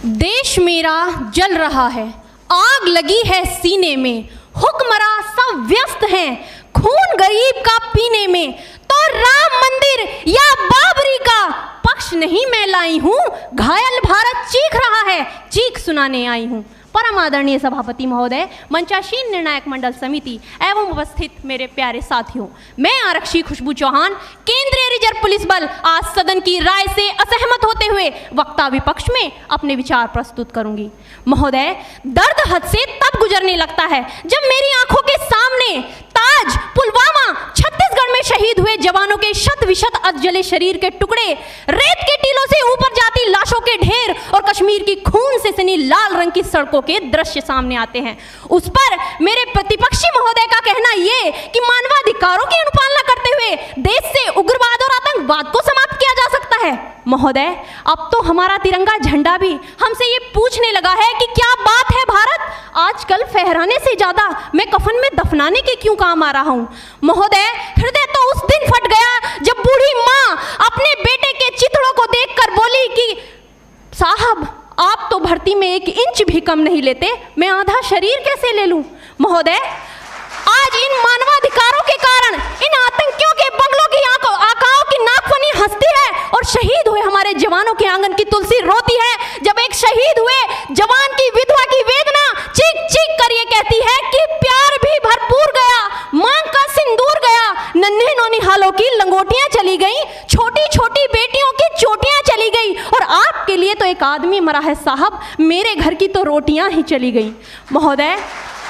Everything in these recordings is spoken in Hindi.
देश मेरा जल रहा है, आग लगी है सीने में, हुक्मरां सब व्यस्त हैं खून गरीब का पीने में। तो राम मंदिर या बाबरी का पक्ष नहीं मैं लाई हूँ, घायल भारत चीख रहा है, चीख सुनाने आई हूँ। परम आदरणीय सभापति महोदय, मंचासीन निर्णायक मंडल समिति एवं उपस्थित मेरे प्यारे साथियों, मैं आरक्षी खुशबू चौहान केंद्रीय रिजर्व पुलिस बल आज सदन की राय से असहमत होते हुए वक्ता विपक्ष में अपने विचार प्रस्तुत करूंगी। महोदय, दर्द हद से तब गुजरने लगता है जब मेरी आंखों के सामने ताज, पुलवामा, छत्तीसगढ़ में शहीद हुए जवानों के शत विशत अधजले शरीर के टुकड़े, रेत के टीलों से ऊपर जाती लाशों के ढेर और कश्मीर की खून से सनी लाल रंग की सड़कों के दृश्य सामने आते हैं। उस पर मेरे प्रतिपक्षी महोदय का कहना ये कि मानवाधिकारों की अनुपालना करते हुए देश से उग्रवाद और आतंकवाद को समाप्त किया जा सकता है। महोदय, अब तो हमारा तिरंगा झंडा भी हमसे ये पूछने लगा है कि क्या बात है भारत, आजकल फहराने से ज्यादा मैं कफन में दफनाने के क्यों काम आ रहा हूँ। महोदय, हृदय तो उस दिन फट गया जब बूढ़ी माँ अपने बेटे के चिथड़ों को देखकर बोली कि साहब, आप तो भर्ती में 1 इंच भी कम नहीं लेते, मैं आधा शरीर कैसे ले लूं। महोदय, आज इन मानवाधिकारों के कारण इन आतंकियों के बंगलों की आकाओं की नाकफनी हंसती है और शहीद हुए हमारे जवानों के आंगन की तुलसी रोती है। जब एक शहीद हुए जवान की विधवा की वेदना चीख चीख कर ये कहती है कि प्यार भी भरपूर गया, मांग का सिंदूर गया, नन्हे नौनिहालों की लंगोटियां चली गई, छोटी छोटी बेटियों की चोटियां चली गई और आपके लिए तो एक आदमी मरा है साहब, मेरे घर की तो रोटियां ही चली गई। महोदय,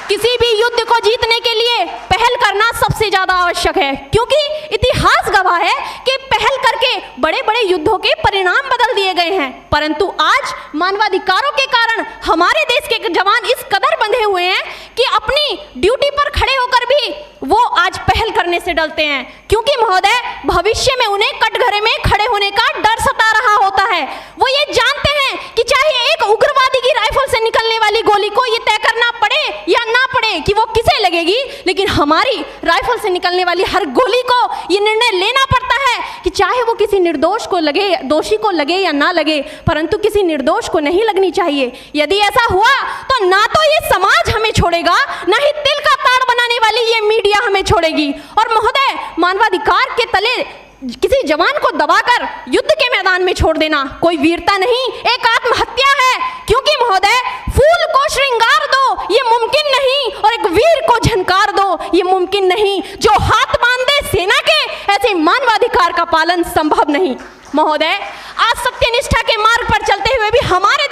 किसी भी युद्ध को जीतने के लिए पहल करना सबसे ज्यादा आवश्यक है, क्योंकि इतिहास गवाह है कि पहल करके बड़े बड़े युद्धों के परिणाम बदल दिए गए हैं। परंतु आज मानवाधिकारों के कारण हमारे देश के जवान इस कदर बंधे हुए हैं कि अपनी ड्यूटी पर खड़े होकर भी वो आज पहल करने से डरते हैं, क्योंकि महोदय भविष्य में उन्हें कटघरे में खड़े होने का डर सता रहा होता है। वो ये जानते हैं कि चाहे एक उग्रवादी की राइफल से निकलने वाली गोली को ये तय करना पड़े या ना पड़े कि वो किसे लगेगी, लेकिन हमारी राइफल से निकलने वाली हर गोली को ये निर्णय लेना पड़ता है कि चाहे वो किसी निर्दोष को लगे, दोषी को लगे या ना लगे, परंतु किसी निर्दोष को नहीं लगनी चाहिए। यदि ऐसा हुआ तो ना तो ये समाज हमें छोड़ेगा, ना ही तिल का ताड़ बनाने वाली ये मीडिया हमें छोड़ेगी। और महोदय, मानवाधिकार के तले किसी जवान को दबाकर युद्ध के मैदान में छोड़ देना कोई वीरता नहीं, एक आत्महत्या है। क्योंकि महोदय, फूल को श्रृंगार दो ये मुमकिन नहीं और एक वीर को झनकार दो ये मुमकिन नहीं। जो हाथ बांध दे सेना के, ऐसे मानवाधिकार का पालन संभव नहीं। महोदय,